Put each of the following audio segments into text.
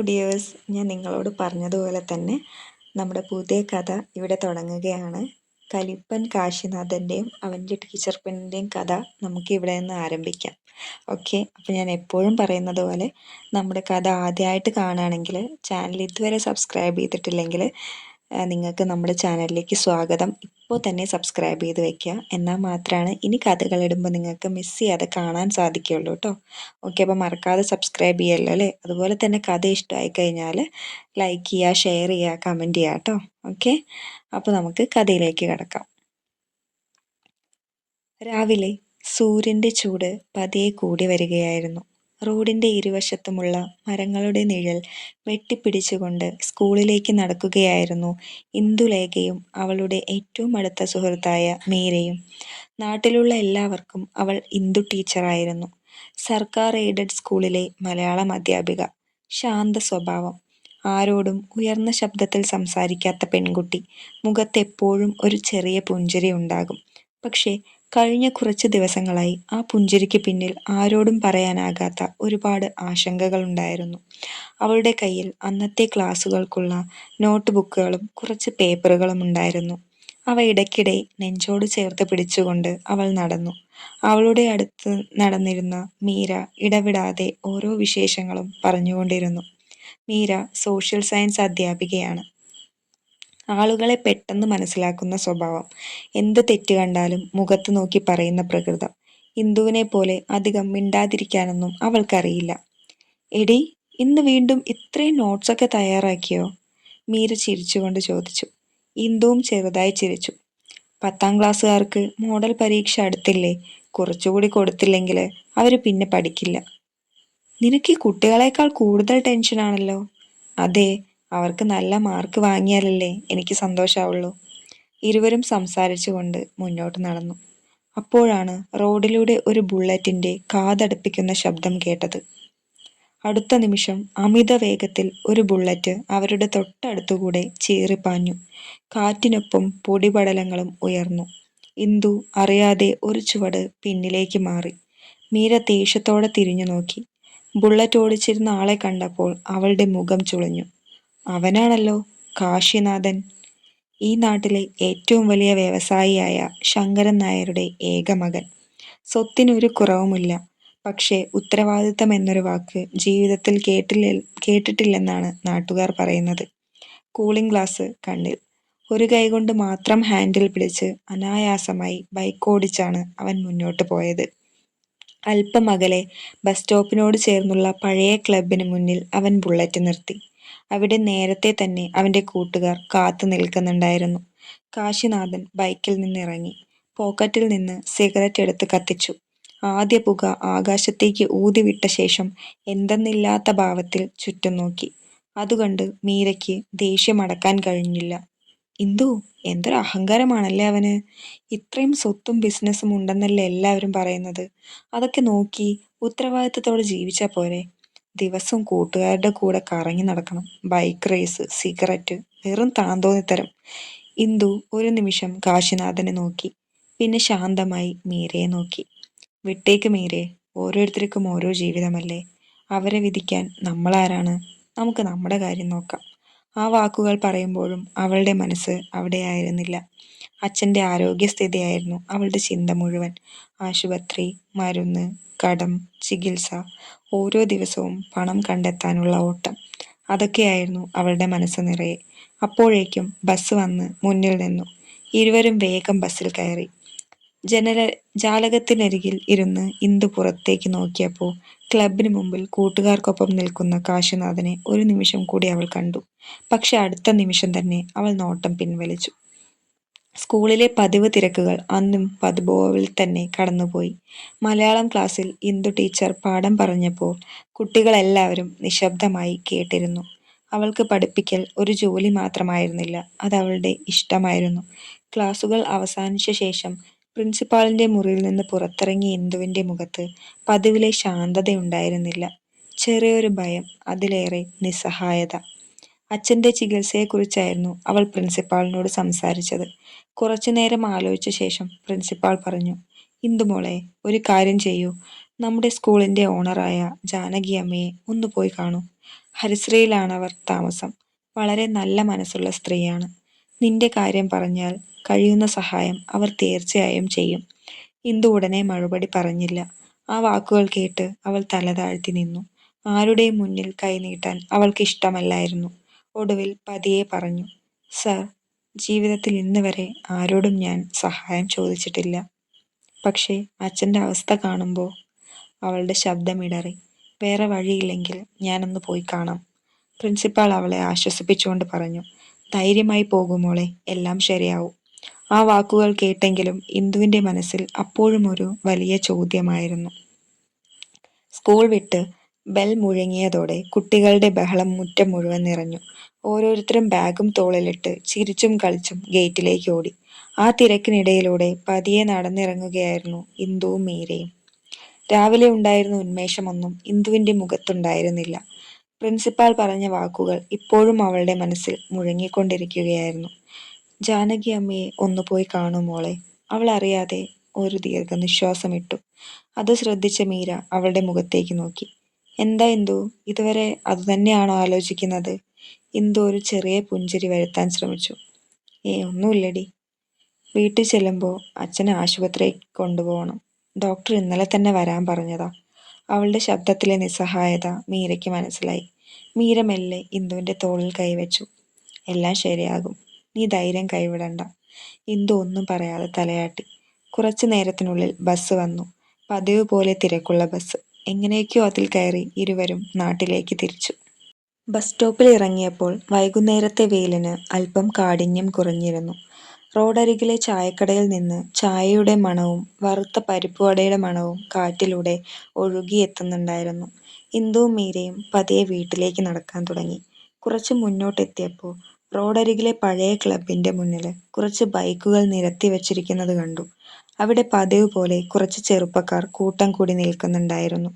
Dears, ഞാൻ നിങ്ങളോട് പറഞ്ഞതുപോലെ തന്നെ നമ്മുടെ പുതിയ കഥ ഇവിടെ തുടങ്ങുകയാണ്. കലിപ്പൻ കാശിനാഥൻ്റെയും അവൻ്റെ ടീച്ചർ പെണ്ണിൻ്റെയും കഥ നമുക്ക് ഇവിടെ നിന്ന് ആരംഭിക്കാം. ഓക്കെ, അപ്പോൾ ഞാൻ എപ്പോഴും പറയുന്നത് പോലെ നമ്മുടെ കഥ ആദ്യമായിട്ട് കാണുകയാണെങ്കിൽ ചാനൽ ഇതുവരെ സബ്സ്ക്രൈബ് ചെയ്തിട്ടില്ലെങ്കിൽ നിങ്ങൾക്ക് നമ്മുടെ ചാനലിലേക്ക് സ്വാഗതം. ഇപ്പോൾ തന്നെ സബ്സ്ക്രൈബ് ചെയ്ത് വെക്കുക. എന്നാൽ മാത്രമാണ് ഇനി കഥകൾ ഇടുമ്പോൾ നിങ്ങൾക്ക് മിസ് ചെയ്യാതെ കാണാൻ സാധിക്കുകയുള്ളൂ കേട്ടോ. ഓക്കെ, അപ്പോൾ മറക്കാതെ സബ്സ്ക്രൈബ് ചെയ്യല്ലോ അല്ലേ. അതുപോലെ തന്നെ കഥ ഇഷ്ടമായി കഴിഞ്ഞാൽ ലൈക്ക് ചെയ്യുക, ഷെയർ ചെയ്യുക, കമൻറ്റ് ചെയ്യുക കേട്ടോ. ഓക്കെ, അപ്പോൾ നമുക്ക് കഥയിലേക്ക് കിടക്കാം. രാവിലെ സൂര്യൻ്റെ ചൂട് പതിയെ കൂടി വരികയായിരുന്നു. റോഡിൻ്റെ ഇരുവശത്തുമുള്ള മരങ്ങളുടെ നിഴൽ വെട്ടിപ്പിടിച്ചുകൊണ്ട് സ്കൂളിലേക്ക് നടക്കുകയായിരുന്നു ഇന്ദുലേഖയും അവളുടെ ഏറ്റവും അടുത്ത സുഹൃത്തായ മീരയും. നാട്ടിലുള്ള എല്ലാവർക്കും അവൾ ഇന്ദു ടീച്ചറായിരുന്നു. സർക്കാർ എയ്ഡഡ് സ്കൂളിലെ മലയാളം അധ്യാപിക. ശാന്ത സ്വഭാവം, ആരോടും ഉയർന്ന ശബ്ദത്തിൽ സംസാരിക്കാത്ത പെൺകുട്ടി. മുഖത്തെപ്പോഴും ഒരു ചെറിയ പുഞ്ചിരി ഉണ്ടാകും. പക്ഷേ കഴിഞ്ഞ കുറച്ച് ദിവസങ്ങളായി ആ പുഞ്ചിരിക്ക് പിന്നിൽ ആരോടും പറയാനാകാത്ത ഒരുപാട് ആശങ്കകളുണ്ടായിരുന്നു. അവളുടെ കയ്യിൽ അന്നത്തെ ക്ലാസ്സുകൾക്കുള്ള നോട്ട് ബുക്കുകളും കുറച്ച് പേപ്പറുകളും ഉണ്ടായിരുന്നു. അവ ഇടയ്ക്കിടെ നെഞ്ചോട് ചേർത്ത് പിടിച്ചുകൊണ്ട് അവൾ നടന്നു. അവളുടെ അടുത്ത് നടന്നിരുന്ന മീര ഇടവിടാതെ ഓരോ വിശേഷങ്ങളും പറഞ്ഞുകൊണ്ടിരുന്നു. മീര സോഷ്യൽ സയൻസ് അധ്യാപികയാണ്. ആളുകളെ പെട്ടെന്ന് മനസ്സിലാക്കുന്ന സ്വഭാവം, എന്ത് തെറ്റ് കണ്ടാലും മുഖത്ത് നോക്കി പറയുന്ന പ്രകൃതം. ഇന്ദുവിനെ പോലെ അധികം മിണ്ടാതിരിക്കാനൊന്നും അവൾക്കറിയില്ല. എടി, ഇന്ന് വീണ്ടും ഇത്രയും നോട്ട്സൊക്കെ തയ്യാറാക്കിയോ? മീര ചിരിച്ചുകൊണ്ട് ചോദിച്ചു. ഇന്ദുവും ചെറുതായി ചിരിച്ചു. 10ാം ക്ലാസ്സുകാർക്ക് മോഡൽ പരീക്ഷ അടുത്തില്ലേ, കുറച്ചുകൂടി കൊടുത്തില്ലെങ്കിൽ അവർ പിന്നെ പഠിക്കില്ല. നിനക്ക് ഈ കുട്ടികളെക്കാൾ കൂടുതൽ ടെൻഷനാണല്ലോ. അതെ, അവർക്ക് നല്ല മാർക്ക് വാങ്ങിയാലല്ലേ എനിക്ക് സന്തോഷാവുള്ളൂ. ഇരുവരും സംസാരിച്ചുകൊണ്ട് മുന്നോട്ട് നടന്നു. അപ്പോഴാണ് റോഡിലൂടെ ഒരു ബുള്ളറ്റിന്റെ കാതടപ്പിക്കുന്ന ശബ്ദം കേട്ടത്. അടുത്ത നിമിഷം അമിത വേഗത്തിൽ ഒരു ബുള്ളറ്റ് അവരുടെ തൊട്ടടുത്തുകൂടെ ചീറിപ്പാഞ്ഞു. കാറ്റിനൊപ്പം പൊടിപടലങ്ങളും ഉയർന്നു. ഇന്ദു അറിയാതെ ഒരു ചുവട് പിന്നിലേക്ക് മാറി. മീര ദേഷ്യത്തോടെ തിരിഞ്ഞു നോക്കി. ബുള്ളറ്റ് ഓടിച്ചിരുന്ന ആളെ കണ്ടപ്പോൾ അവളുടെ മുഖം ചുളിഞ്ഞു. അവനാണല്ലോ കാശിനാഥൻ, ഈ നാട്ടിലെ ഏറ്റവും വലിയ വ്യവസായിയായ ശങ്കരൻ നായരുടെ ഏക മകൻ. സ്വത്തിനൊരു കുറവുമില്ല. പക്ഷേ ഉത്തരവാദിത്തം എന്നൊരു വാക്ക് ജീവിതത്തിൽ കേട്ടിട്ടില്ലെന്നാണ് നാട്ടുകാർ പറയുന്നത്. കൂളിംഗ് ഗ്ലാസ് കണ്ണിൽ, ഒരു കൈകൊണ്ട് മാത്രം ഹാൻഡിൽ പിടിച്ച് അനായാസമായി ബൈക്ക് ഓടിച്ചാണ് അവൻ മുന്നോട്ട് പോയത്. അല്പം അകലെ ബസ് സ്റ്റോപ്പിനോട് ചേർന്നുള്ള പഴയ ക്ലബിന് മുന്നിൽ അവൻ ബുള്ളറ്റ് നിർത്തി. അവിടെ നേരത്തെ തന്നെ അവൻ്റെ കൂട്ടുകാർ കാത്തു നിൽക്കുന്നുണ്ടായിരുന്നു. കാശിനാഥൻ ബൈക്കിൽ നിന്നിറങ്ങി. പോക്കറ്റിൽ നിന്ന് സിഗരറ്റ് എടുത്ത് കത്തിച്ചു. ആദ്യ പുക ആകാശത്തേക്ക് ഊതിവിട്ട ശേഷം എന്തെന്നില്ലാത്ത ഭാവത്തിൽ ചുറ്റും നോക്കി. അതുകണ്ട് മീരയ്ക്ക് ദേഷ്യം അടക്കാൻ കഴിഞ്ഞില്ല. ഇന്ദു, എന്തൊരു അഹങ്കാരമാണല്ലേ അവന്. ഇത്രയും സ്വത്തും ബിസിനസ്സും ഉണ്ടെന്നല്ലേ എല്ലാവരും പറയുന്നത്. അതൊക്കെ നോക്കി ഉത്തരവാദിത്തത്തോടെ ജീവിച്ചാൽ പോരെ. ദിവസവും കൂട്ടുകാരുടെ കൂടെ കറങ്ങി നടക്കണം, ബൈക്ക് റേസ്, സിഗരറ്റ്, വെറും താന്തോന്നിത്തരം. ഇന്ദു ഒരു നിമിഷം കാശിനാഥനെ നോക്കി, പിന്നെ ശാന്തമായി മീരയെ നോക്കി. വിട്ടേക്ക് മീരെ, ഓരോരുത്തർക്കും ഓരോ ജീവിതമല്ലേ. അവരെ വിധിക്കാൻ നമ്മളാരാണ്? നമുക്ക് നമ്മുടെ കാര്യം നോക്കാം. ആ വാക്കുകൾ പറയുമ്പോഴും അവളുടെ മനസ്സ് അവിടെയായിരുന്നില്ല. അച്ഛൻ്റെ ആരോഗ്യസ്ഥിതിയായിരുന്നു അവളുടെ ചിന്ത മുഴുവൻ. ആശുപത്രി, മരുന്ന്, കടം, ചികിത്സ, ഓരോ ദിവസവും പണം കണ്ടെത്താനുള്ള ഓട്ടം. അതൊക്കെയായിരുന്നു അവളുടെ മനസ്സ് നിറയെ. അപ്പോഴേക്കും ബസ് വന്ന് മുന്നിൽ നിന്നു. ഇരുവരും വേഗം ബസ്സിൽ കയറി. ജാലകത്തിനരികിൽ ഇരുന്ന് ഇന്ദു പുറത്തേക്ക് നോക്കിയപ്പോൾ ക്ലബിന് മുമ്പിൽ കൂട്ടുകാർക്കൊപ്പം നിൽക്കുന്ന കാശിനാഥനെ ഒരു നിമിഷം കൂടി അവൾ കണ്ടു. പക്ഷെ അടുത്ത നിമിഷം തന്നെ അവൾ നോട്ടം പിൻവലിച്ചു. സ്കൂളിലെ പതിവ് തിരക്കുകൾ അന്നും പതുപോലെ തന്നെ കടന്നുപോയി. മലയാളം ക്ലാസ്സിൽ ഇന്ദു ടീച്ചർ പാഠം പറഞ്ഞപ്പോൾ കുട്ടികളെല്ലാവരും നിശബ്ദമായി കേട്ടിരുന്നു. അവൾക്ക് പഠിപ്പിക്കൽ ഒരു ജോലി മാത്രമായിരുന്നില്ല, അതവളുടെ ഇഷ്ടമായിരുന്നു. ക്ലാസുകൾ അവസാനിച്ച ശേഷം പ്രിൻസിപ്പാളിന്റെ മുറിയിൽ നിന്ന് പുറത്തിറങ്ങിയ ഇന്ദുവിന്റെ മുഖത്ത് പതിവിലെ ശാന്തതയുണ്ടായിരുന്നില്ല. ചെറിയൊരു ഭയം, അതിലേറെ നിസ്സഹായത. അച്ഛൻ്റെ ചികിത്സയെക്കുറിച്ചായിരുന്നു അവൾ പ്രിൻസിപ്പാളിനോട് സംസാരിച്ചത്. കുറച്ചുനേരം ആലോചിച്ച ശേഷം പ്രിൻസിപ്പാൾ പറഞ്ഞു, ഇന്ദുമോളെ, ഒരു കാര്യം ചെയ്യൂ. നമ്മുടെ സ്കൂളിൻ്റെ ഓണറായ ജാനകി അമ്മയെ ഒന്ന് പോയി കാണൂ. ഹരിശ്രീയിലാണവർ താമസം. വളരെ നല്ല മനസ്സുള്ള സ്ത്രീയാണ്. നിന്റെ കാര്യം പറഞ്ഞാൽ കഴിയുന്ന സഹായം അവർ തീർച്ചയായും ചെയ്യും. ഇന്ദു ഉടനെ മറുപടി പറഞ്ഞില്ല. ആ വാക്കുകൾ കേട്ട് അവൾ തല താഴ്ത്തി നിന്നു. ആരുടെയും മുന്നിൽ കൈനീട്ടാൻ അവൾക്ക് ഇഷ്ടമല്ലായിരുന്നു. ഒടുവിൽ പതിയെ പറഞ്ഞു, സർ, ജീവിതത്തിൽ ഇന്ന് വരെ ആരോടും ഞാൻ സഹായം ചോദിച്ചിട്ടില്ല. പക്ഷേ അച്ഛൻ്റെ അവസ്ഥ കാണുമ്പോൾ അവളുടെ ശബ്ദമിടറി. വേറെ വഴിയില്ലെങ്കിൽ ഞാനൊന്ന് പോയി കാണാം. പ്രിൻസിപ്പാൾ അവളെ ആശ്വസിപ്പിച്ചുകൊണ്ട് പറഞ്ഞു. ധൈര്യമായി പോകുമോളെ, എല്ലാം ശരിയാവും. ആ വാക്കുകൾ കേട്ടെങ്കിലും ഇന്ദുവിൻ്റെ മനസ്സിൽ അപ്പോഴും ഒരു വലിയ ചോദ്യമായിരുന്നു. സ്കൂൾ വിട്ട് ബെൽ മുഴങ്ങിയതോടെ കുട്ടികളുടെ ബഹളം മുറ്റം മുഴുവൻ നിറഞ്ഞു. ഓരോരുത്തരും ബാഗും തോളിലിട്ട് ചിരിച്ചും കളിച്ചും ഗേറ്റിലേക്ക് ഓടി. ആ തിരക്കിനിടയിലൂടെ പതിയെ നടന്നിറങ്ങുകയായിരുന്നു ഇന്ദുവും മീരയും. രാവിലെ ഉണ്ടായിരുന്ന ഉന്മേഷമൊന്നും ഇന്ദുവിൻ്റെ മുഖത്തുണ്ടായിരുന്നില്ല. പ്രിൻസിപ്പാൾ പറഞ്ഞ വാക്കുകൾ ഇപ്പോഴും അവളുടെ മനസ്സിൽ മുഴങ്ങിക്കൊണ്ടിരിക്കുകയായിരുന്നു. ജാനകി അമ്മയെ ഒന്ന് പോയി കാണൂ മോളെ. അവൾ അറിയാതെ ഒരു ദീർഘനിശ്വാസമിട്ടു. അത് ശ്രദ്ധിച്ച മീര അവളുടെ മുഖത്തേക്ക് നോക്കി. എന്താ ഇന്ദു, ഇതുവരെ അതുതന്നെയാണോ ആലോചിക്കുന്നത്? ഇന്ദു ഒരു ചെറിയ പുഞ്ചിരി വരുത്താൻ ശ്രമിച്ചു. ഒന്നുമില്ലടി. വീട്ടിൽ ചെല്ലുമ്പോൾ അച്ഛനെ ആശുപത്രിയിൽ കൊണ്ടുപോകണം. ഡോക്ടർ ഇന്നലെ തന്നെ വരാൻ പറഞ്ഞതാ. അവളുടെ ശബ്ദത്തിലെ നിസ്സഹായത മീരയ്ക്ക് മനസ്സിലായി. മീര മെല്ലെ ഇന്ദുവിൻ്റെ തോളിൽ കൈവച്ചു. എല്ലാം ശരിയാകും, നീ ധൈര്യം കൈവിടണ്ട. ഇന്ദു ഒന്നും പറയാതെ തലയാട്ടി. കുറച്ചു നേരത്തിനുള്ളിൽ ബസ് വന്നു. പതിവ് പോലെ തിരക്കുള്ള ബസ്. എങ്ങനെയൊക്കെയോ അതിൽ കയറി ഇരുവരും നാട്ടിലേക്ക് തിരിച്ചു. ബസ് സ്റ്റോപ്പിൽ ഇറങ്ങിയപ്പോൾ വൈകുന്നേരത്തെ വെയിലിന് അല്പം കാഠിന്യം കുറഞ്ഞിരുന്നു. റോഡരികിലെ ചായക്കടയിൽ നിന്ന് ചായയുടെ മണവും വറുത്ത പരിപ്പുവടയുടെ മണവും കാറ്റിലൂടെ ഒഴുകിയെത്തുന്നുണ്ടായിരുന്നു. ഇന്ദുവും മീരയും പതിയെ വീട്ടിലേക്ക് നടക്കാൻ തുടങ്ങി. കുറച്ച് മുന്നോട്ടെത്തിയപ്പോൾ റോഡരികിലെ പഴയ ക്ലബിന്റെ മുന്നിൽ കുറച്ച് ബൈക്കുകൾ നിരത്തി വച്ചിരിക്കുന്നത് കണ്ടു. അവിടെ പതിവ് പോലെ കുറച്ച് ചെറുപ്പക്കാർ കൂട്ടം കൂടി നിൽക്കുന്നുണ്ടായിരുന്നു.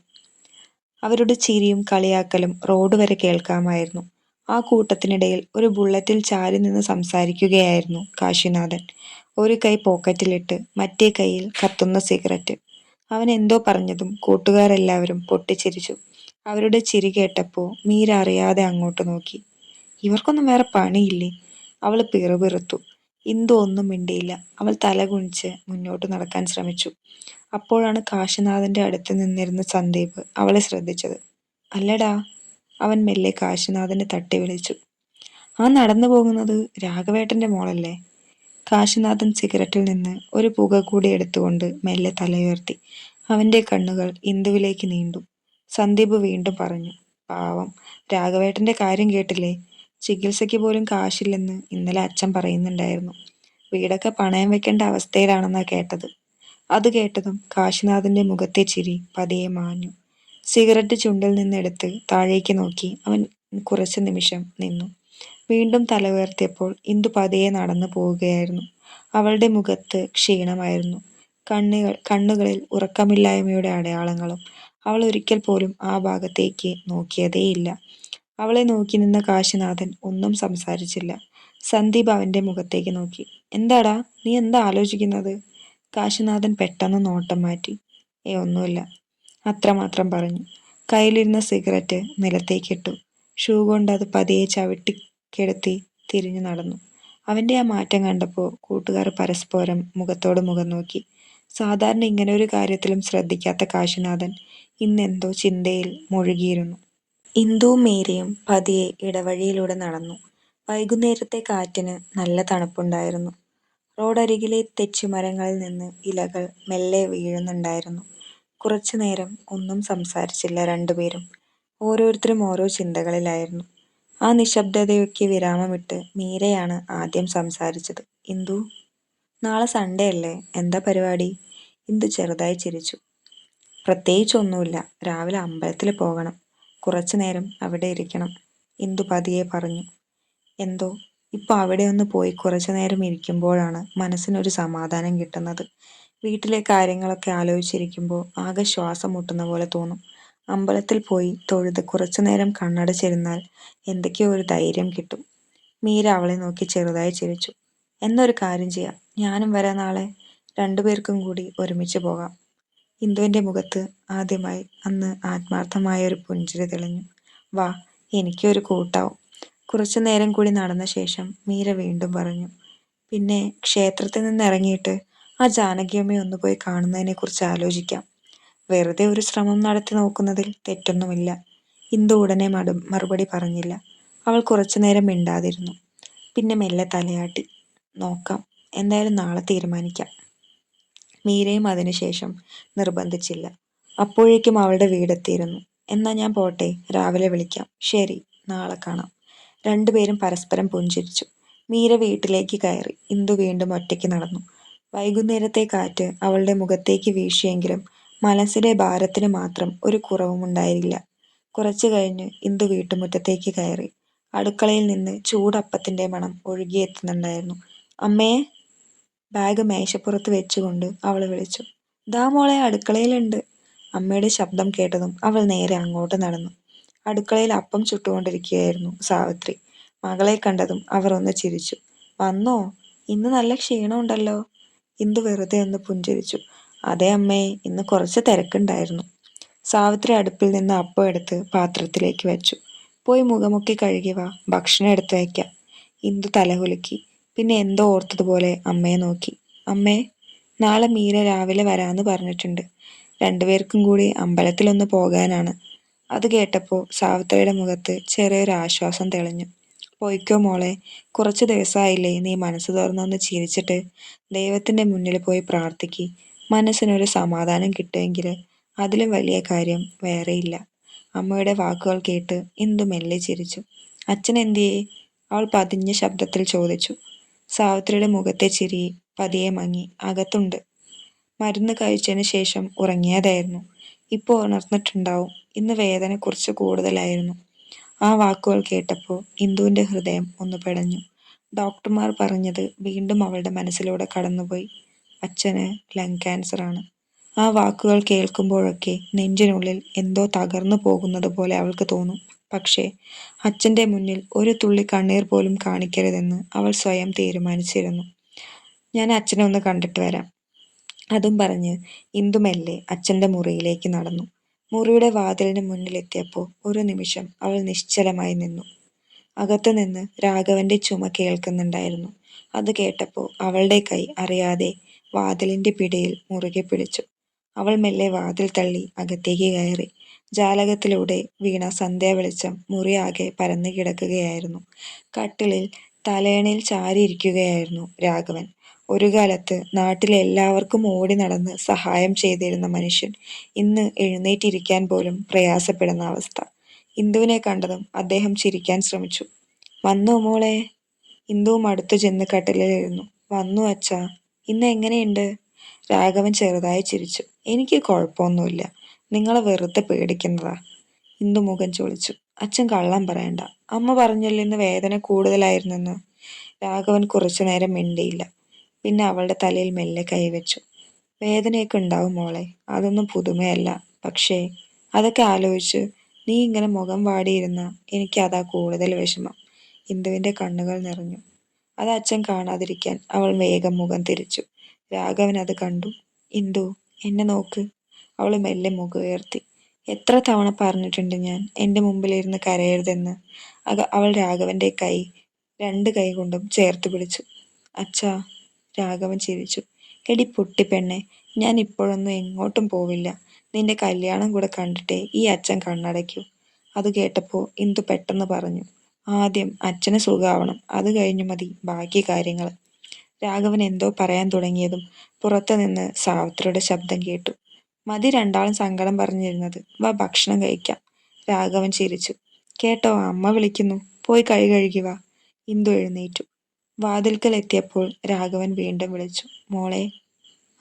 അവരുടെ ചിരിയും കളിയാക്കലും റോഡ് വരെ കേൾക്കാമായിരുന്നു. ആ കൂട്ടത്തിനിടയിൽ ഒരു ബുള്ളറ്റിൽ ചാരി നിന്ന് സംസാരിക്കുകയായിരുന്നു കാശിനാഥൻ. ഒരു കൈ പോക്കറ്റിലിട്ട് മറ്റേ കൈയിൽ കത്തുന്ന സിഗരറ്റ്. അവൻ എന്തോ പറഞ്ഞതും കൂട്ടുകാരെല്ലാവരും പൊട്ടിച്ചിരിച്ചു. അവരുടെ ചിരി കേട്ടപ്പോൾ മീര അറിയാതെ അങ്ങോട്ട് നോക്കി. ഇവർക്കൊന്നും വേറെ പണിയില്ലേ? അവൾ പിറുപിറുത്തു. ഇന്ദു ഒന്നും മിണ്ടിയില്ല. അവൾ തല കുനിച്ച് മുന്നോട്ട് നടക്കാൻ ശ്രമിച്ചു. അപ്പോഴാണ് കാശിനാഥന്റെ അടുത്ത് നിന്നിരുന്ന സന്ദീപ് അവളെ ശ്രദ്ധിച്ചത്. അല്ലടാ, അവൻ മെല്ലെ കാശിനാഥനെ തട്ടി വിളിച്ചു. ആ നടന്നു പോകുന്നത് രാഘവേട്ടന്റെ മോളല്ലേ? കാശിനാഥൻ സിഗരറ്റിൽ നിന്ന് ഒരു പുക കൂടി എടുത്തുകൊണ്ട് മെല്ലെ തലയുയർത്തി. അവന്റെ കണ്ണുകൾ ഇന്ദുവിലേക്ക് നീണ്ടു. സന്ദീപ് വീണ്ടും പറഞ്ഞു. പാവം, രാഘവേട്ടന്റെ കാര്യം കേട്ടില്ലേ? ചികിത്സയ്ക്ക് പോലും കാശില്ലെന്ന് ഇന്നലെ അച്ഛൻ പറയുന്നുണ്ടായിരുന്നു. വീടൊക്കെ പണയം വെക്കേണ്ട അവസ്ഥയിലാണെന്നാ കേട്ടത്. അത് കേട്ടതും കാശിനാഥന്റെ മുഖത്തെ ചിരി പതിയെ മാഞ്ഞു. സിഗരറ്റ് ചുണ്ടിൽ നിന്നെടുത്ത് താഴേക്ക് നോക്കി അവൻ കുറച്ചു നിമിഷം നിന്നു. വീണ്ടും തല ഉയർത്തിയപ്പോൾ ഇന്ദു പതിയെ നടന്നു പോവുകയായിരുന്നു. അവളുടെ മുഖത്ത് ക്ഷീണമായിരുന്നു. കണ്ണുകളിൽ ഉറക്കമില്ലായ്മയുടെ അടയാളങ്ങളും. അവൾ ഒരിക്കൽ പോലും ആ ഭാഗത്തേക്ക് നോക്കിയതേയില്ല. അവളെ നോക്കി നിന്ന കാശിനാഥൻ ഒന്നും സംസാരിച്ചില്ല. സന്ദീപ് അവന്റെ മുഖത്തേക്ക് നോക്കി. എന്താടാ, നീ എന്താ ആലോചിക്കുന്നത്? കാശിനാഥൻ പെട്ടെന്ന് നോട്ടം മാറ്റി. ഒന്നുമില്ല, അത്രമാത്രം പറഞ്ഞു. കയ്യിലിരുന്ന സിഗരറ്റ് നിലത്തേക്കിട്ടു. ഷൂ കൊണ്ട് അത് പതിയെ ചവിട്ടിക്കെടുത്തി തിരിഞ്ഞു നടന്നു. അവന്റെ ആ മാറ്റം കണ്ടപ്പോൾ കൂട്ടുകാർ പരസ്പരം മുഖത്തോട് മുഖം നോക്കി. സാധാരണ ഇങ്ങനെ ഒരു കാര്യത്തിലും ശ്രദ്ധിക്കാത്ത കാശിനാഥൻ ഇന്നെന്തോ ചിന്തയിൽ മുഴുകിയിരുന്നു. ഇന്ദുവും മീരയും പതിയെ ഇടവഴിയിലൂടെ നടന്നു. വൈകുന്നേരത്തെ കാറ്റിന് നല്ല തണുപ്പുണ്ടായിരുന്നു. റോഡരികിലെ തെച്ചിമരങ്ങളിൽ നിന്ന് ഇലകൾ മെല്ലെ വീഴുന്നുണ്ടായിരുന്നു. കുറച്ചു നേരം ഒന്നും സംസാരിച്ചില്ല രണ്ടുപേരും. ഓരോരുത്തരും ഓരോ ചിന്തകളിലായിരുന്നു. ആ നിശബ്ദതയ്ക്ക് വിരാമമിട്ട് മീരയാണ് ആദ്യം സംസാരിച്ചത്. ഇന്ദു, നാളെ സൺഡേ അല്ലേ? എന്താ പരിപാടി? ഇന്ദു ചെറുതായി ചിരിച്ചു. പ്രത്യേകിച്ചൊന്നുമില്ല. രാവിലെ അമ്പലത്തിൽ പോകണം. കുറച്ചു നേരം അവിടെ ഇരിക്കണം. ഇന്ദു പതിയെ പറഞ്ഞു. എന്തോ ഇപ്പൊ അവിടെ ഒന്ന് പോയി കുറച്ചു നേരം ഇരിക്കുമ്പോഴാണ് മനസ്സിനൊരു സമാധാനം കിട്ടുന്നത്. വീട്ടിലെ കാര്യങ്ങളൊക്കെ ആലോചിച്ചിരിക്കുമ്പോൾ ആകെ ശ്വാസം മുട്ടുന്ന പോലെ തോന്നും. അമ്പലത്തിൽ പോയി തൊഴുത് കുറച്ചു നേരം കണ്ണടച്ചിരുന്നാൽ എന്തൊക്കെയോ ഒരു ധൈര്യം കിട്ടും. മീര അവളെ നോക്കി ചെറുതായി ചിരിച്ചു. എന്നൊരു കാര്യം ചെയ്യാം, ഞാനും വരാം നാളെ. രണ്ടുപേർക്കും കൂടി ഒരുമിച്ച് പോകാം. ഇന്ദുവിന്റെ മുഖത്ത് ആദ്യമായി അന്ന് ആത്മാർത്ഥമായ ഒരു പുഞ്ചിരി തെളിഞ്ഞു. വാ, എനിക്കൊരു കൂട്ടാവും. കുറച്ചു നേരം കൂടി നടന്ന ശേഷം മീര വീണ്ടും പറഞ്ഞു. പിന്നെ ക്ഷേത്രത്തിൽ നിന്ന് ഇറങ്ങിയിട്ട് ആ ജാനകിയമ്മയെ ഒന്ന് പോയി കാണുന്നതിനെക്കുറിച്ച് ആലോചിക്കാം. വെറുതെ ഒരു ശ്രമം നടത്തി നോക്കുന്നതിൽ തെറ്റൊന്നുമില്ല. ഇന്ദു ഉടനെ മറുപടി പറഞ്ഞില്ല. അവൾ കുറച്ചു നേരം മിണ്ടാതിരുന്നു. പിന്നെ മെല്ലെ തലയാട്ടി. നോക്കാം, എന്തായാലും നാളെ തീരുമാനിക്കാം. മീരയും അതിനുശേഷം നിർബന്ധിച്ചില്ല. അപ്പോഴേക്കും അവളുടെ വീടെത്തിയിരുന്നു. എന്നാ ഞാൻ പോട്ടെ, രാവിലെ വിളിക്കാം. ശരി, നാളെ കാണാം. രണ്ടുപേരും പരസ്പരം പുഞ്ചിരിച്ചു. മീര വീട്ടിലേക്ക് കയറി. ഇന്ദു വീണ്ടും ഒറ്റയ്ക്ക് നടന്നു. വൈകുന്നേരത്തെ കാറ്റ് അവളുടെ മുഖത്തേക്ക് വീശിയെങ്കിലും മനസ്സിലെ ഭാരത്തിന് മാത്രം ഒരു കുറവുമുണ്ടായില്ല. കുറച്ചു കഴിഞ്ഞ് ഇന്ദു വീട്ടുമുറ്റത്തേക്ക് കയറി. അടുക്കളയിൽ നിന്ന് ചൂടപ്പത്തിന്റെ മണം ഒഴുകിയെത്തുന്നുണ്ടായിരുന്നു. അമ്മേ! ബാഗ് മേശപ്പുറത്ത് വെച്ചുകൊണ്ട് അവൾ വിളിച്ചു. ദാ മോളെ, അടുക്കളയിലുണ്ട്. അമ്മയുടെ ശബ്ദം കേട്ടതും അവൾ നേരെ അങ്ങോട്ട് നടന്നു. അടുക്കളയിൽ അപ്പം ചുട്ടുകൊണ്ടിരിക്കുകയായിരുന്നു സാവിത്രി. മകളെ കണ്ടതും അവർ ഒന്ന് ചിരിച്ചു. വന്നോ? ഇന്ന് നല്ല ക്ഷീണമുണ്ടല്ലോ. ഇന്ദു വെറുതെ ഒന്ന് പുഞ്ചിരിച്ചു. അതെ അമ്മേ, ഇന്ന് കുറച്ച് തിരക്കുണ്ടായിരുന്നു. സാവിത്രി അടുപ്പിൽ നിന്ന് അപ്പം എടുത്ത് പാത്രത്തിലേക്ക് വെച്ചു. പോയി മുഖമൊക്കെ കഴുകി വാ, ഭക്ഷണം എടുത്തു വയ്ക്കാം. ഇന്ദു തലകുലുക്കി. പിന്നെ എന്തോ ഓർത്തതുപോലെ അമ്മയെ നോക്കി. അമ്മേ, നാളെ മീര രാവിലെ വരാന്ന് പറഞ്ഞിട്ടുണ്ട്. രണ്ടുപേർക്കും കൂടി അമ്പലത്തിലൊന്ന് പോകാനാണ്. അത് കേട്ടപ്പോൾ സാവിത്രിയുടെ മുഖത്ത് ചെറിയൊരു ആശ്വാസം തെളിഞ്ഞു. പോയിക്കോ മോളെ, കുറച്ച് ദിവസമായില്ലേ നീ മനസ്സ് തുറന്നൊന്ന് ചിരിച്ചിട്ട്. ദൈവത്തിന്റെ മുന്നിൽ പോയി പ്രാർത്ഥിക്ക്. മനസ്സിനൊരു സമാധാനം കിട്ടുമെങ്കിൽ അതിലും വലിയ കാര്യം വേറെയില്ല. അമ്മയുടെ വാക്കുകൾ കേട്ട് ഇന്ദു മെല്ലെ ചിരിച്ചു. അച്ഛൻ എന്തിയേ? അവൾ പതിഞ്ഞ ശബ്ദത്തിൽ ചോദിച്ചു. സാവിത്രിയുടെ മുഖത്തെ ചിരി പതിയെ മങ്ങി. അകത്തുണ്ട്. മരുന്ന് കഴിച്ചതിന് ശേഷം ഉറങ്ങിയതായിരുന്നു. ഇപ്പോൾ ഉണർന്നിട്ടുണ്ടാവും. ഇന്ന് വേദന കുറച്ച് കൂടുതലായിരുന്നു. ആ വാക്കുകൾ കേട്ടപ്പോൾ ഇന്ദുവിന്റെ ഹൃദയം ഒന്ന് പിടഞ്ഞു. ഡോക്ടർമാർ പറഞ്ഞത് വീണ്ടും അവളുടെ മനസ്സിലൂടെ കടന്നുപോയി. അച്ഛന് ലങ് ക്യാൻസർ ആണ്. ആ വാക്കുകൾ കേൾക്കുമ്പോഴൊക്കെ നെഞ്ചിനുള്ളിൽ എന്തോ തകർന്നു പോകുന്നത് പോലെ അവൾക്ക് തോന്നും. പക്ഷേ അച്ഛന്റെ മുന്നിൽ ഒരു തുള്ളി കണ്ണീർ പോലും കാണിക്കരുതെന്ന് അവൾ സ്വയം തീരുമാനിച്ചിരുന്നു. ഞാൻ അച്ഛനെ ഒന്ന് കണ്ടിട്ട് വരാം. അതും പറഞ്ഞ് ഇന്ദു മെല്ലെ അച്ഛന്റെ മുറിയിലേക്ക് നടന്നു. മുറിയുടെ വാതിലിന് മുന്നിലെത്തിയപ്പോൾ ഒരു നിമിഷം അവൾ നിശ്ചലമായി നിന്നു. അകത്തുനിന്ന് രാഘവന്റെ ചുമ കേൾക്കുന്നുണ്ടായിരുന്നു. അത് കേട്ടപ്പോൾ അവളുടെ കൈ അറിയാതെ വാതിലിന്റെ പിടിയിൽ മുറുകെ പിടിച്ചു. അവൾ മെല്ലെ വാതിൽ തള്ളി അകത്തേക്ക് കയറി. ജാലകത്തിലൂടെ വീണ സന്ധ്യാവെളിച്ചം മുറിയാകെ പരന്നു കിടക്കുകയായിരുന്നു. കട്ടിലിൽ തലയണയിൽ ചാരിയിരിക്കുകയായിരുന്നു രാഘവൻ. ഒരു കാലത്ത് നാട്ടിലെ എല്ലാവർക്കും ഓടി നടന്ന് സഹായം ചെയ്തിരുന്ന മനുഷ്യൻ ഇന്ന് എഴുന്നേറ്റിരിക്കാൻ പോലും പ്രയാസപ്പെടുന്ന അവസ്ഥ. ഇന്ദുവിനെ കണ്ടതും അദ്ദേഹം ചിരിക്കാൻ ശ്രമിച്ചു. വന്നോ മോളെ? ഇന്ദുവും അടുത്തു ചെന്ന് കട്ടിലിരുന്നു. വന്നു അച്ഛാ. ഇന്ന് എങ്ങനെയുണ്ട്? രാഘവൻ ചെറുതായി ചിരിച്ചു. എനിക്ക് കുഴപ്പമൊന്നുമില്ല. നിങ്ങളെ വെറുതെ പേടിക്കുന്നതാ. ഇന്ദു മുഖം ചൊളിച്ചു. അച്ഛൻ കള്ളം പറയണ്ട. അമ്മ പറഞ്ഞല്ലോ ഇന്ന് വേദന കൂടുതലായിരുന്നെന്ന്. രാഘവൻ കുറച്ചു നേരം മിണ്ടിയില്ല. പിന്നെ അവളുടെ തലയിൽ മെല്ലെ കൈവച്ചു. വേദനയൊക്കെ ഉണ്ടാവും മോളെ, അതൊന്നും പുതുമയല്ല. പക്ഷേ അതൊക്കെ ആലോചിച്ച് നീ ഇങ്ങനെ മുഖം വാടിയിരുന്ന എനിക്ക് അതാ കൂടുതൽ വിഷമം. ഇന്ദുവിന്റെ കണ്ണുകൾ നിറഞ്ഞു. അത് അച്ഛൻ കാണാതിരിക്കാൻ അവൾ വേഗം മുഖം തിരിച്ചു. രാഘവൻ അത് കണ്ടു. ഇന്ദു, എന്നെ നോക്ക്. അവൾ മെല്ലെ മുഖമുയർത്തി. എത്ര തവണ പറഞ്ഞിട്ടുണ്ട് ഞാൻ എൻ്റെ മുമ്പിലിരുന്ന് കരയരുതെന്ന്. അവൾ രാഘവന്റെ കൈ രണ്ട് കൈ കൊണ്ടും ചേർത്ത് പിടിച്ചു. അച്ഛാ. രാഘവൻ ചിരിച്ചു. എടി പൊട്ടിപ്പെണ്ണെ, ഞാൻ ഇപ്പോഴൊന്നും എങ്ങോട്ടും പോവില്ല. നിന്റെ കല്യാണം കൂടെ കണ്ടിട്ടേ ഈ അച്ഛൻ കണ്ണടയ്ക്കൂ. അത് കേട്ടപ്പോൾ ഇന്ദു പെട്ടെന്ന് പറഞ്ഞു. ആദ്യം അച്ഛന് സുഖാവണം, അത് കഴിഞ്ഞു മതി ബാക്കി കാര്യങ്ങൾ. രാഘവൻ എന്തോ പറയാൻ തുടങ്ങിയതും പുറത്തു നിന്ന് സാവിത്രിയുടെ ശബ്ദം കേട്ടു. മതി രണ്ടാളും സങ്കടം പറഞ്ഞിരുന്നത്, വാ ഭക്ഷണം കഴിക്കാം. രാഘവൻ ചിരിച്ചു. കേട്ടോ, അമ്മ വിളിക്കുന്നു, പോയി കൈ കഴുകി വാ. ഇന്ദു എഴുന്നേറ്റു. വാതിൽക്കൽ എത്തിയപ്പോൾ രാഘവൻ വീണ്ടും വിളിച്ചു. മോളെ.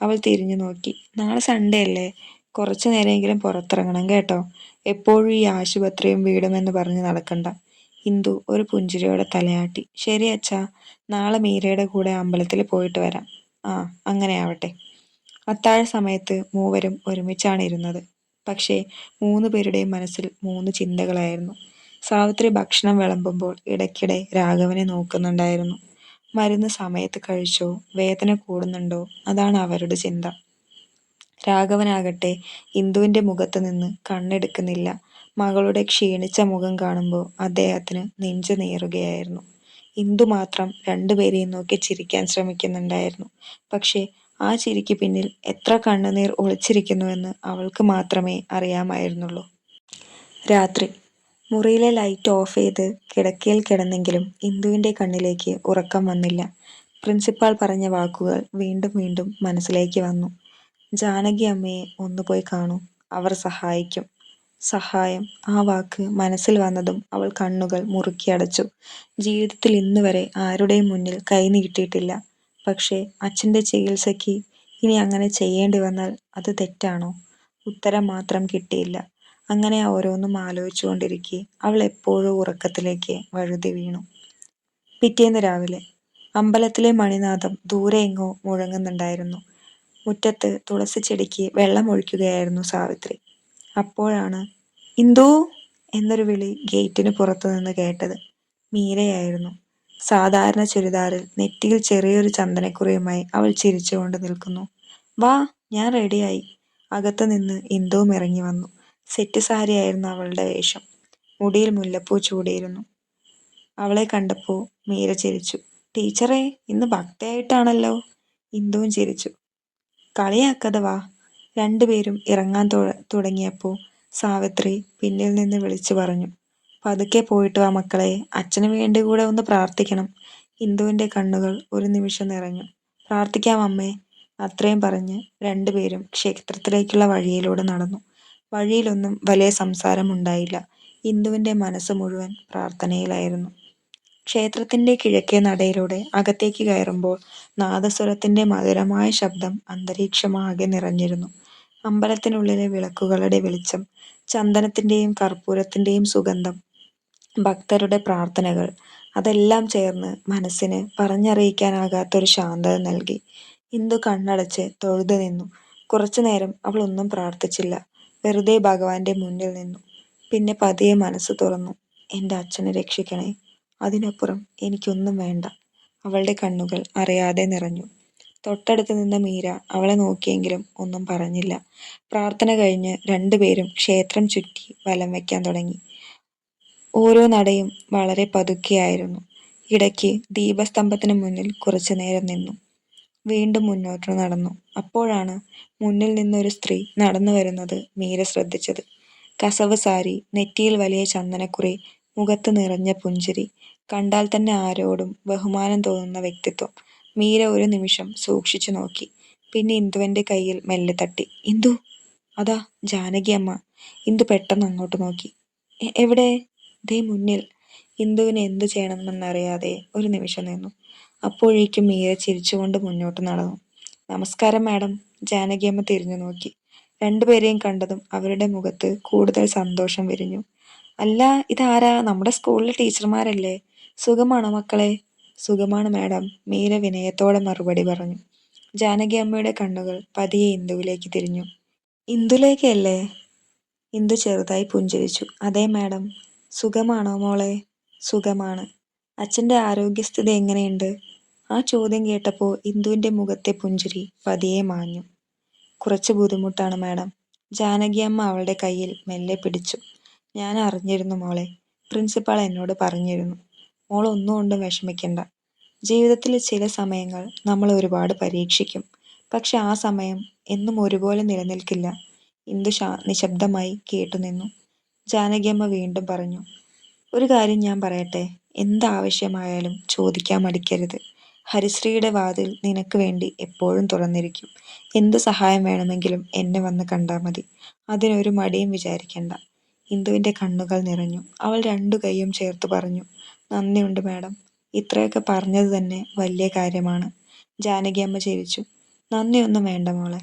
അവൾ തിരിഞ്ഞു നോക്കി. നാളെ സൺഡേ അല്ലേ? കുറച്ചു നേരമെങ്കിലും പുറത്തിറങ്ങണം കേട്ടോ. എപ്പോഴും ഈ ആശുപത്രിയും വീടും എന്ന് പറഞ്ഞ് നടക്കണ്ട. ഇന്ദു ഒരു പുഞ്ചിരിയോടെ തലയാട്ടി. ശരി അച്ഛാ, നാളെ മീരയുടെ കൂടെ അമ്പലത്തിൽ പോയിട്ട് വരാം. ആ, അങ്ങനെ ആവട്ടെ. അത്താഴ സമയത്ത് മൂവരും ഒരുമിച്ചാണ് ഇരുന്നത്. പക്ഷേ മൂന്ന് പേരുടെയും മനസ്സിൽ മൂന്ന് ചിന്തകളായിരുന്നു. സാവിത്രി ഭക്ഷണം വിളമ്പുമ്പോൾ ഇടയ്ക്കിടെ രാഘവനെ നോക്കുന്നുണ്ടായിരുന്നു. മരുന്ന് സമയത്ത് കഴിച്ചോ? വേദന കൂടുന്നുണ്ടോ? അതാണ് അവരുടെ ചിന്ത. രാഘവനാകട്ടെ ഇന്ദുവിന്റെ മുഖത്ത് നിന്ന് കണ്ണെടുക്കുന്നില്ല. മകളുടെ ക്ഷീണിച്ച മുഖം കാണുമ്പോൾ അദ്ദേഹത്തിന് നെഞ്ചു നീറുകയായിരുന്നു. ഇന്ദു മാത്രം രണ്ടുപേരെയും നോക്കി ചിരിക്കാൻ ശ്രമിക്കുന്നുണ്ടായിരുന്നു. പക്ഷേ ആ ചിരിക്ക് പിന്നിൽ എത്ര കണ്ണുനീർ ഒളിച്ചിരിക്കുന്നുവെന്ന് അവൾക്ക് മാത്രമേ അറിയാമായിരുന്നുള്ളൂ. രാത്രി മുറിയിലെ ലൈറ്റ് ഓഫ് ചെയ്ത് കിടക്കയിൽ കിടന്നെങ്കിലും ഇന്ദുവിന്റെ കണ്ണിലേക്ക് ഉറക്കം വന്നില്ല. പ്രിൻസിപ്പാൾ പറഞ്ഞ വാക്കുകൾ വീണ്ടും വീണ്ടും മനസ്സിലേക്ക് വന്നു. ജാനകി അമ്മയെ ഒന്ന് പോയി കാണൂ, അവർ സഹായിക്കും. സഹായം, ആ വാക്ക് മനസ്സിൽ വന്നതും അവൾ കണ്ണുകൾ മുറുക്കി അടച്ചു. ജീവിതത്തിൽ ഇന്നുവരെ ആരുടെയും മുന്നിൽ കൈ നീട്ടിയിട്ടില്ല. പക്ഷേ അച്ഛൻ്റെ ചികിത്സയ്ക്ക് ഇനി അങ്ങനെ ചെയ്യേണ്ടി വന്നാൽ അത് തെറ്റാണോ? ഉത്തരം മാത്രം കിട്ടിയില്ല. അങ്ങനെ ഓരോന്നും ആലോചിച്ചുകൊണ്ടിരിക്കെ അവൾ എപ്പോഴോ ഉറക്കത്തിലേക്ക് വഴുതി വീണു. പിറ്റേന്ന് രാവിലെ അമ്പലത്തിലെ മണിനാദം ദൂരെ എങ്ങോ മുഴങ്ങുന്നുണ്ടായിരുന്നു. മുറ്റത്ത് തുളസി ചെടിക്ക് വെള്ളം ഒഴിക്കുകയായിരുന്നു സാവിത്രി. അപ്പോഴാണ് ഇന്ദു എന്നൊരു വിളി ഗേറ്റിന് പുറത്തുനിന്ന് കേട്ടത്. മീരയായിരുന്നു. സാധാരണ ചുരിദാറിൽ നെറ്റിയിൽ ചെറിയൊരു ചന്ദനക്കുറിയുമായി അവൾ ചിരിച്ചുകൊണ്ട് നിൽക്കുന്നു. വാ, ഞാൻ റെഡിയായി. അകത്തു നിന്ന് ഇന്ദുവും ഇറങ്ങി വന്നു. സെറ്റ് സാരിയായിരുന്നു അവളുടെ വേഷം. മുടിയിൽ മുല്ലപ്പൂ ചൂടിയിരുന്നു. അവളെ കണ്ടപ്പോൾ മീര ചിരിച്ചു. ടീച്ചറെ, ഇന്ന് ഭക്തയായിട്ടാണല്ലോ. ഇന്ദുവും ചിരിച്ചു. കളിയാക്കത വാ. രണ്ടുപേരും ഇറങ്ങാൻ തുടങ്ങിയപ്പോൾ സാവിത്രി പിന്നിൽ നിന്ന് വിളിച്ചു പറഞ്ഞു. പതുക്കെ പോയിട്ട് വാ മക്കളെ, അച്ഛന് വേണ്ടി കൂടെ ഒന്ന് പ്രാർത്ഥിക്കണം. ഇന്ദുവിന്റെ കണ്ണുകൾ ഒരു നിമിഷം നിറഞ്ഞു. പ്രാർത്ഥിക്കാം അമ്മേ. അത്രയും പറഞ്ഞ് രണ്ടുപേരും ക്ഷേത്രത്തിലേക്കുള്ള വഴിയിലൂടെ നടന്നു. വഴിയിലൊന്നും വലിയ സംസാരം ഉണ്ടായില്ല. ഇന്ദുവിന്റെ മനസ്സ് മുഴുവൻ പ്രാർത്ഥനയിലായിരുന്നു. ക്ഷേത്രത്തിന്റെ കിഴക്കേ നടയിലൂടെ അകത്തേക്ക് കയറുമ്പോൾ നാദസ്വരത്തിന്റെ മധുരമായ ശബ്ദം അന്തരീക്ഷമാകെ നിറഞ്ഞിരുന്നു. അമ്പലത്തിനുള്ളിലെ വിളക്കുകളുടെ വെളിച്ചം, ചന്ദനത്തിന്റെയും കർപ്പൂരത്തിന്റെയും സുഗന്ധം, ഭക്തരുടെ പ്രാർത്ഥനകൾ, അതെല്ലാം ചേർന്ന് മനസ്സിന് പറഞ്ഞറിയിക്കാനാകാത്തൊരു ശാന്തത നൽകി. ഇന്ദു കണ്ണടച്ച് തൊഴുതു നിന്നു. കുറച്ചുനേരം അവൾ ഒന്നും പ്രാർത്ഥിച്ചില്ല. വെറുതെ ഭഗവാന്റെ മുന്നിൽ നിന്നു. പിന്നെ പതിയെ മനസ്സ് തുറന്നു. എൻ്റെ അച്ഛനെ രക്ഷിക്കണേ, അതിനപ്പുറം എനിക്കൊന്നും വേണ്ട. അവളുടെ കണ്ണുകൾ അറിയാതെ നിറഞ്ഞു. തൊട്ടടുത്ത് നിന്ന മീര അവളെ നോക്കിയെങ്കിലും ഒന്നും പറഞ്ഞില്ല. പ്രാർത്ഥന കഴിഞ്ഞ് രണ്ടുപേരും ക്ഷേത്രം ചുറ്റി വലം വയ്ക്കാൻ തുടങ്ങി. ഓരോ നടയും വളരെ പതുക്കെയായിരുന്നു. ഇടയ്ക്ക് ദീപസ്തംഭത്തിന് മുന്നിൽ കുറച്ചു നേരം നിന്നു. വീണ്ടും മുന്നോട്ട് നടന്നു. അപ്പോഴാണ് മുന്നിൽ നിന്നൊരു സ്ത്രീ നടന്നു വരുന്നത് മീര ശ്രദ്ധിച്ചത്. കസവ് സാരി, നെറ്റിയിൽ വലിയ ചന്ദനക്കുറി, മുഖത്ത് നിറഞ്ഞ പുഞ്ചിരി. കണ്ടാൽ തന്നെ ആരോടും ബഹുമാനം തോന്നുന്ന വ്യക്തിത്വം. മീര ഒരു നിമിഷം സൂക്ഷിച്ചു നോക്കി. പിന്നെ ഇന്ദുവിന്റെ കയ്യിൽ മെല്ലെ തട്ടി. ഇന്ദു, അതാ ജാനകി അമ്മ. ഇന്ദു പെട്ടെന്ന് അങ്ങോട്ട് നോക്കി. എവിടെ? ദേ മുന്നിൽ. ഇന്ദുവിന് എന്തു ചെയ്യണമെന്നറിയാതെ ഒരു നിമിഷം നിന്നു. അപ്പോഴേക്കും മീര ചിരിച്ചുകൊണ്ട് മുന്നോട്ട് നടന്നു. നമസ്കാരം മാഡം. ജാനകിയമ്മ തിരിഞ്ഞു നോക്കി. രണ്ടുപേരെയും കണ്ടതും അവരുടെ മുഖത്ത് കൂടുതൽ സന്തോഷം വിരിഞ്ഞു. അല്ല, ഇതാരാ? നമ്മുടെ സ്കൂളിലെ ടീച്ചർമാരല്ലേ? സുഖമാണോ മക്കളെ? സുഖമാണ് മാഡം, മീര വിനയത്തോടെ മറുപടി പറഞ്ഞു. ജാനകി അമ്മയുടെ കണ്ണുകൾ പതിയെ ഇന്ദുവിലേക്ക് തിരിഞ്ഞു. ഇന്ദുലേക്കല്ലേ? ഇന്ദു ചെറുതായി പുഞ്ചിരിച്ചു. അതെ മാഡം. സുഖമാണോ മോളെ? സുഖമാണ്. അച്ഛൻ്റെ ആരോഗ്യസ്ഥിതി എങ്ങനെയുണ്ട്? ആ ചോദ്യം കേട്ടപ്പോൾ ഇന്ദുവിൻ്റെ മുഖത്തെ പുഞ്ചിരി പതിയെ മാഞ്ഞു. കുറച്ച് ബുദ്ധിമുട്ടാണ് മാഡം. ജാനകിയമ്മ അവളുടെ കയ്യിൽ മെല്ലെ പിടിച്ചു. ഞാൻ അറിഞ്ഞിരുന്നു മോളെ. പ്രിൻസിപ്പാൾ എന്നോട് പറഞ്ഞിരുന്നു. മോൾ ഒന്നുകൊണ്ടും വിഷമിക്കണ്ട. ജീവിതത്തിൽ ചില സമയങ്ങൾ നമ്മൾ ഒരുപാട് പരീക്ഷിക്കും. പക്ഷെ ആ സമയം എന്നും ഒരുപോലെ നിലനിൽക്കില്ല. ഇന്ദു നിശബ്ദമായി കേട്ടുനിന്നു. ജാനകിയമ്മ വീണ്ടും പറഞ്ഞു. ഒരു കാര്യം ഞാൻ പറയട്ടെ. എന്താവശ്യമായാലും ചോദിക്കാൻ മടിക്കരുത്. ഹരിശ്രീയുടെ വാതിൽ നിനക്ക് വേണ്ടി എപ്പോഴും തുറന്നിരിക്കും. എന്ത് സഹായം വേണമെങ്കിലും എന്നെ വന്ന് കണ്ടാൽ മതി. അതിനൊരു മടിയും വിചാരിക്കണ്ട. ഇന്ദുവിന്റെ കണ്ണുകൾ നിറഞ്ഞു. അവൾ രണ്ടു കൈയും ചേർത്ത് പറഞ്ഞു. നന്ദിയുണ്ട് മാഡം. ഇത്രയൊക്കെ പറഞ്ഞത് തന്നെ വലിയ കാര്യമാണ്. ജാനകിയമ്മ ചിരിച്ചു. നന്ദിയൊന്നും വേണ്ട മോളെ.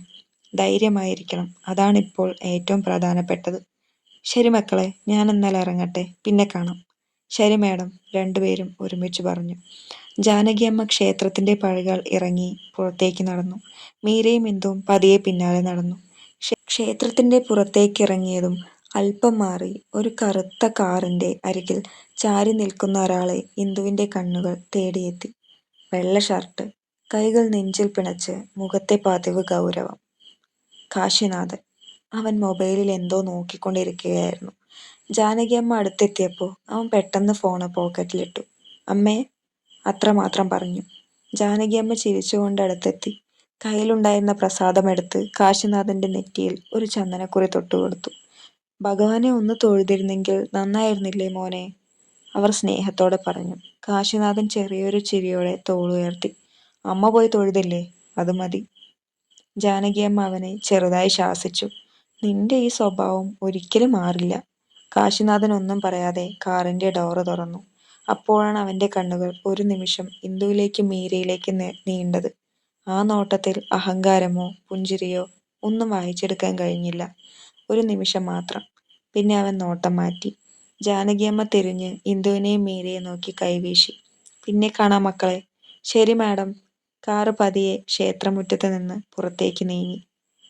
ധൈര്യമായിരിക്കണം. അതാണിപ്പോൾ ഏറ്റവും പ്രധാനപ്പെട്ടത്. ശരി മക്കളെ, ഞാൻ എന്നാൽ ഇറങ്ങട്ടെ. പിന്നെ കാണാം. ശരി മാഡം, രണ്ടുപേരും ഒരുമിച്ച് പറഞ്ഞു. ജാനകിയമ്മ ക്ഷേത്രത്തിന്റെ പടികൾ ഇറങ്ങി പുറത്തേക്ക് നടന്നു. മീരയും ഇന്ദുവും പതിയെ പിന്നാലെ നടന്നു. ക്ഷേത്രത്തിന്റെ പുറത്തേക്കിറങ്ങിയതും അല്പം മാറി ഒരു കറുത്ത കാറിന്റെ അരികിൽ ചാരി നിൽക്കുന്ന ഒരാളെ ഇന്ദുവിന്റെ കണ്ണുകൾ തേടിയെത്തി. വെള്ള ഷർട്ട്, കൈകൾ നെഞ്ചിൽ പിണച്ച്, മുഖത്തെ പതിവ് ഗൗരവം. കാശിനാഥൻ. അവൻ മൊബൈലിൽ എന്തോ നോക്കിക്കൊണ്ടിരിക്കുകയായിരുന്നു. ജാനകിയമ്മ അടുത്തെത്തിയപ്പോൾ അവൻ പെട്ടെന്ന് ഫോണ് പോക്കറ്റിലിട്ടു. അമ്മേ, അത്രമാത്രം പറഞ്ഞു. ജാനകിയമ്മ ചിരിച്ചുകൊണ്ട് അടുത്തെത്തി കയ്യിലുണ്ടായിരുന്ന പ്രസാദമെടുത്ത് കാശിനാഥന്റെ നെറ്റിയിൽ ഒരു ചന്ദനക്കുറി തൊട്ടുകൊടുത്തു. ഭഗവാനെ ഒന്ന് തൊഴുതിരുന്നെങ്കിൽ നന്നായിരുന്നില്ലേ മോനെ, അവർ സ്നേഹത്തോടെ പറഞ്ഞു. കാശിനാഥൻ ചെറിയൊരു ചിരിയോടെ തോളുയർത്തി. അമ്മ പോയി തൊഴുതില്ലേ, അത് മതി. ജാനകിയമ്മ അവനെ ചെറുതായി ശാസിച്ചു. നിന്റെ ഈ സ്വഭാവം ഒരിക്കലും മാറില്ല. കാശിനാഥൻ ഒന്നും പറയാതെ കാറിന്റെ ഡോറ് തുറന്നു. അപ്പോഴാണ് അവന്റെ കണ്ണുകൾ ഒരു നിമിഷം ഇന്ദുവിലേക്കും മീരയിലേക്കും നീണ്ടത്. ആ നോട്ടത്തിൽ അഹങ്കാരമോ പുഞ്ചിരിയോ ഒന്നും വായിച്ചെടുക്കാൻ കഴിഞ്ഞില്ല. ഒരു നിമിഷം മാത്രം. പിന്നെ അവൻ നോട്ടം മാറ്റി. ജാനകിയമ്മ തിരിഞ്ഞ് ഇന്ദുവിനെയും മീരയെ നോക്കി കൈവീശി. പിന്നെ കാണാം മക്കളെ. ശരി മാഡം. കാറ് പതിയെ ക്ഷേത്രമുറ്റത്ത് നിന്ന് പുറത്തേക്ക് നീങ്ങി.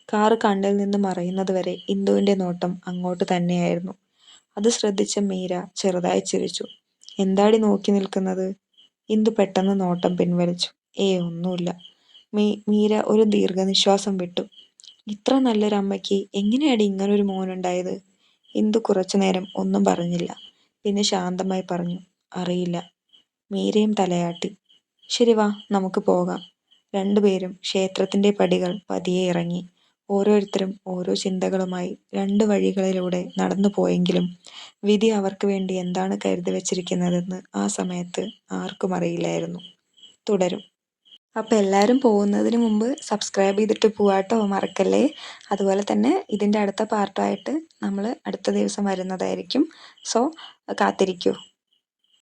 കാറ് കണ്ണിൽ നിന്ന് മറയുന്നതുവരെ ഇന്ദുവിന്റെ നോട്ടം അങ്ങോട്ട് തന്നെയായിരുന്നു. അത് ശ്രദ്ധിച്ച മീര ചെറുതായി ചിരിച്ചു. എന്താടി നോക്കി നിൽക്കുന്നത്? ഇന്ദു പെട്ടെന്ന് നോട്ടം പിൻവലിച്ചു. ഒന്നുമില്ല. മീര ഒരു ദീർഘനിശ്വാസം വിട്ടു. ഇത്ര നല്ലൊരമ്മയ്ക്ക് എങ്ങനെയാടി ഇങ്ങനൊരു മോനുണ്ടായത്? ഇന്ദു കുറച്ചുനേരം ഒന്നും പറഞ്ഞില്ല. പിന്നെ ശാന്തമായി പറഞ്ഞു, അറിയില്ല. മീരയും തലയാട്ടി. ശരി വാ, നമുക്ക് പോകാം. രണ്ടുപേരും ക്ഷേത്രത്തിന്റെ പടികൾ പതിയെ ഇറങ്ങി. ഓരോരുത്തരും ഓരോ ചിന്തകളുമായി രണ്ട് വഴികളിലൂടെ നടന്നു പോയെങ്കിലും വിധി അവർക്ക് വേണ്ടി എന്താണ് കരുതി വച്ചിരിക്കുന്നതെന്ന് ആ സമയത്ത് ആർക്കും അറിയില്ലായിരുന്നു. തുടരും. അപ്പം എല്ലാവരും പോകുന്നതിന് മുമ്പ് സബ്സ്ക്രൈബ് ചെയ്തിട്ട് പോവാട്ടോ, മറക്കല്ലേ. അതുപോലെ തന്നെ ഇതിൻ്റെ അടുത്ത പാർട്ടായിട്ട് നമ്മൾ അടുത്ത ദിവസം വരുന്നതായിരിക്കും. സോ കാത്തിരിക്കൂ.